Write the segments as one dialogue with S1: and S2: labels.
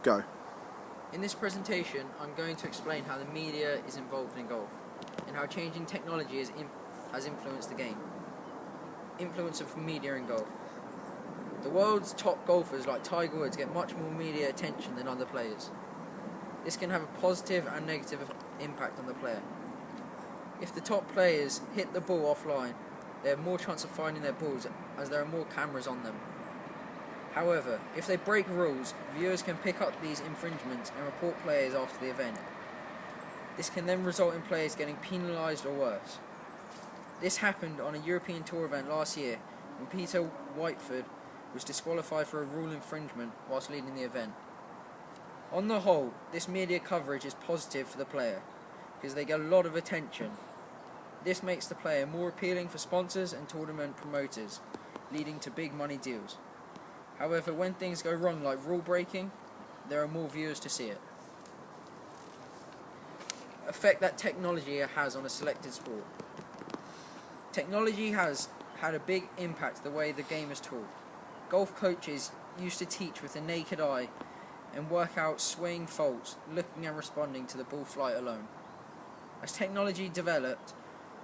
S1: Go.
S2: In this presentation, I'm going to explain how the media is involved in golf and how changing technology has influenced the game. Influence of media in golf. The world's top golfers like Tiger Woods get much more media attention than other players. This can have a positive and negative impact on the player. If the top players hit the ball offline, they have more chance of finding their balls as there are more cameras on them. However, if they break rules, viewers can pick up these infringements and report players after the event. This can then result in players getting penalised or worse. This happened on a European Tour event last year when Peter Whiteford was disqualified for a rule infringement whilst leading the event. On the whole, this media coverage is positive for the player because they get a lot of attention. This makes the player more appealing for sponsors and tournament promoters, leading to big money deals. However, when things go wrong like rule breaking, there are more viewers to see it. Effect that technology has on a selected sport. Technology has had a big impact the way the game is taught. Golf coaches used to teach with the naked eye and work out swing faults, looking and responding to the ball flight alone. As technology developed,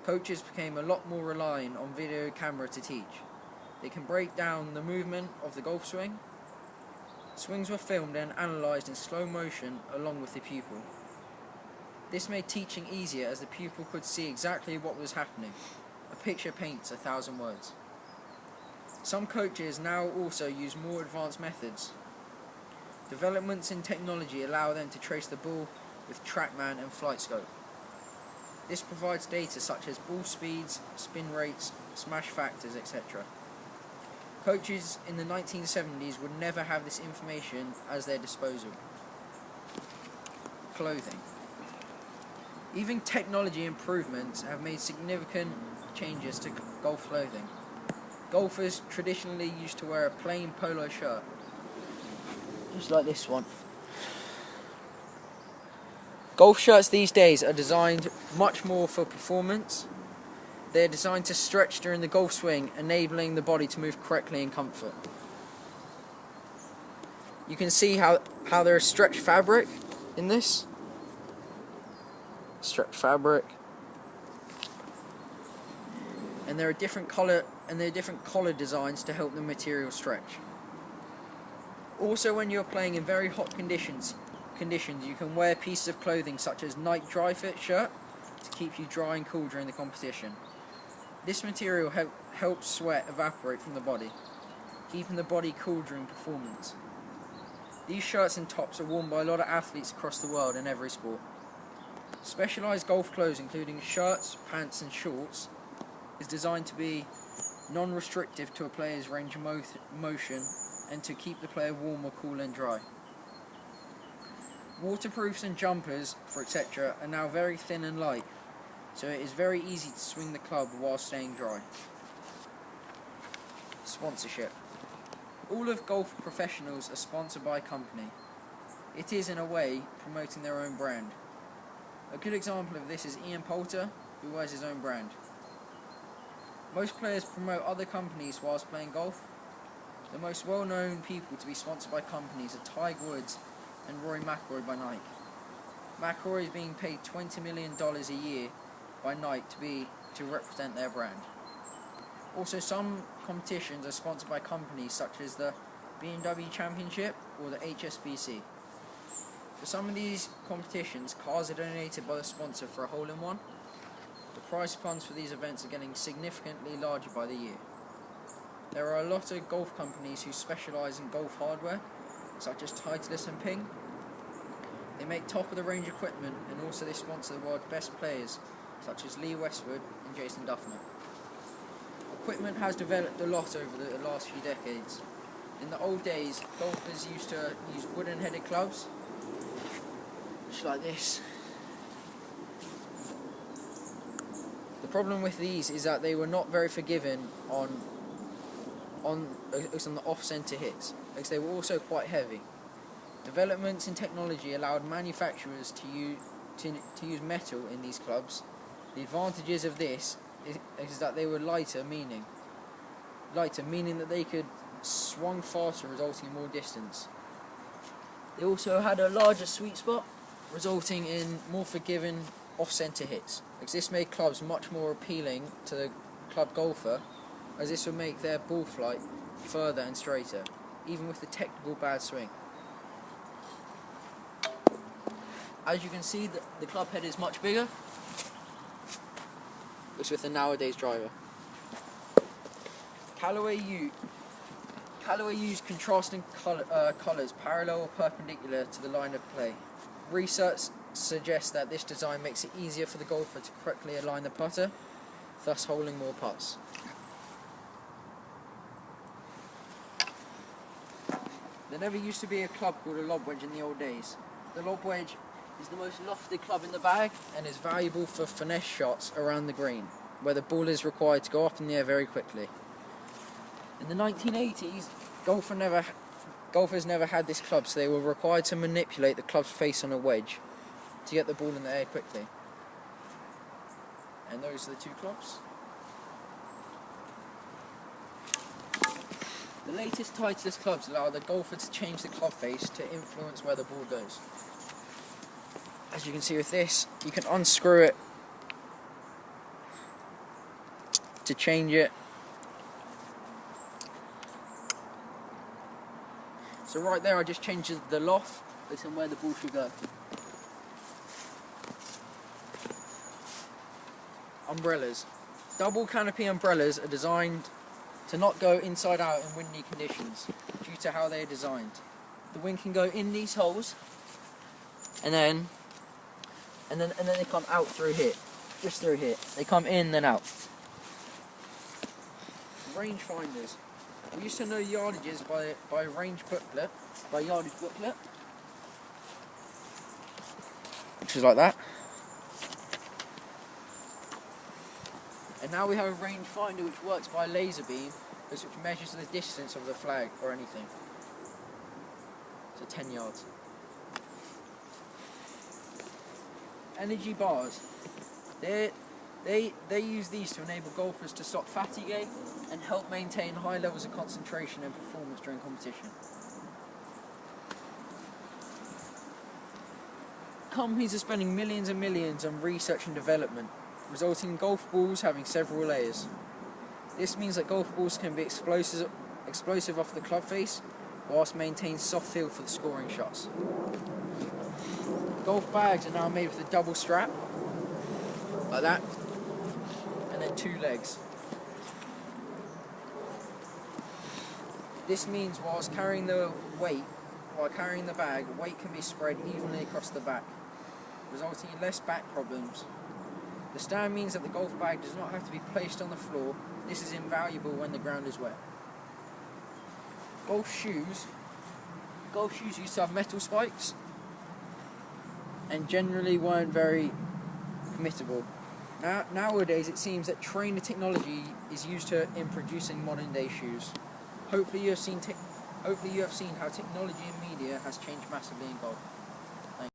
S2: coaches became a lot more reliant on video camera to teach. They can break down the movement of the golf swing. Swings were filmed and analysed in slow motion along with the pupil. This made teaching easier as the pupil could see exactly what was happening. A picture paints 1,000 words. Some coaches now also use more advanced methods. Developments in technology allow them to trace the ball with TrackMan and FlightScope. This provides data such as ball speeds, spin rates, smash factors, etc. Coaches in the 1970s would never have this information at their disposal. Clothing. Even technology improvements have made significant changes to golf clothing. Golfers traditionally used to wear a plain polo shirt, just like this one. Golf shirts these days are designed much more for performance. They are designed to stretch during the golf swing, enabling the body to move correctly in comfort. You can see how there is stretch fabric in this. Stretch fabric. And there are different collar designs to help the material stretch. Also, when you're playing in very hot conditions, you can wear pieces of clothing such as Nike Dry Fit shirt to keep you dry and cool during the competition. This material helps sweat evaporate from the body, keeping the body cool during performance. These shirts and tops are worn by a lot of athletes across the world in every sport. Specialised golf clothes, including shirts, pants and shorts, is designed to be non-restrictive to a player's range of motion and to keep the player warm or cool and dry. Waterproofs and jumpers, for etc., are now very thin and light, so it is very easy to swing the club while staying dry. Sponsorship. All of golf professionals are sponsored by a company. It is, in a way, promoting their own brand. A good example of this is Ian Poulter, who wears his own brand. Most players promote other companies whilst playing golf. The most well-known people to be sponsored by companies are Tiger Woods and Rory McIlroy by Nike. McIlroy is being paid $20 million a year by Nike to represent their brand. Also, some competitions are sponsored by companies such as the BMW Championship or the HSBC. For some of these competitions, cars are donated by the sponsor for a hole-in-one. The prize funds for these events are getting significantly larger by the year. There are a lot of golf companies who specialise in golf hardware, such as Titleist and Ping. They make top-of-the-range equipment, and also they sponsor the world's best players, such as Lee Westwood and Jason Duffner. Equipment has developed a lot over the last few decades. In the old days, golfers used to use wooden-headed clubs, just like this. The problem with these is that they were not very forgiving on the off-centre hits, because they were also quite heavy. Developments in technology allowed manufacturers to use metal in these clubs. The advantages of this is that they were lighter, meaning that they could swung faster, resulting in more distance. They also had a larger sweet spot, resulting in more forgiving off-centre hits, as this made clubs much more appealing to the club golfer, as this would make their ball flight further and straighter, even with the technical bad swing. As you can see, the club head is much bigger, as with the nowadays driver. Callaway used contrasting colours parallel or perpendicular to the line of play. Research suggests that this design makes it easier for the golfer to correctly align the putter, thus holding more putts. There never used to be a club called a lob wedge in the old days. The lob wedge is the most lofted club in the bag and is valuable for finesse shots around the green, where the ball is required to go up in the air very quickly. In the 1980s, golfers never had this club, so they were required to manipulate the club's face on a wedge to get the ball in the air quickly. And those are the two clubs. The latest Titleist clubs allow the golfer to change the club face to influence where the ball goes. As you can see with this, you can unscrew it to change it. So right there I just changed the loft based on where the ball should go. Umbrellas. Double canopy umbrellas are designed to not go inside out in windy conditions due to how they are designed. The wind can go in these holes and then they come out through here. Just through here. They come in then out. Range finders. We used to know yardages by yardage booklet, which is like that. And now we have a range finder which works by laser beam, which measures the distance of the flag or anything. So 10 yards. Energy bars. They use these to enable golfers to stop fatigue and help maintain high levels of concentration and performance during competition. Companies are spending millions and millions on research and development, resulting in golf balls having several layers. This means that golf balls can be explosive off the club face, whilst maintaining soft feel for the scoring shots. Golf bags are now made with a double strap, like that, and then two legs. This means while carrying the bag, weight can be spread evenly across the back, resulting in less back problems. The stand means that the golf bag does not have to be placed on the floor. This is invaluable when the ground is wet. Golf shoes used to have metal spikes and generally weren't very committable. Nowadays it seems that trainer technology is used in producing modern day shoes. Hopefully you have seen how technology and media has changed massively in golf.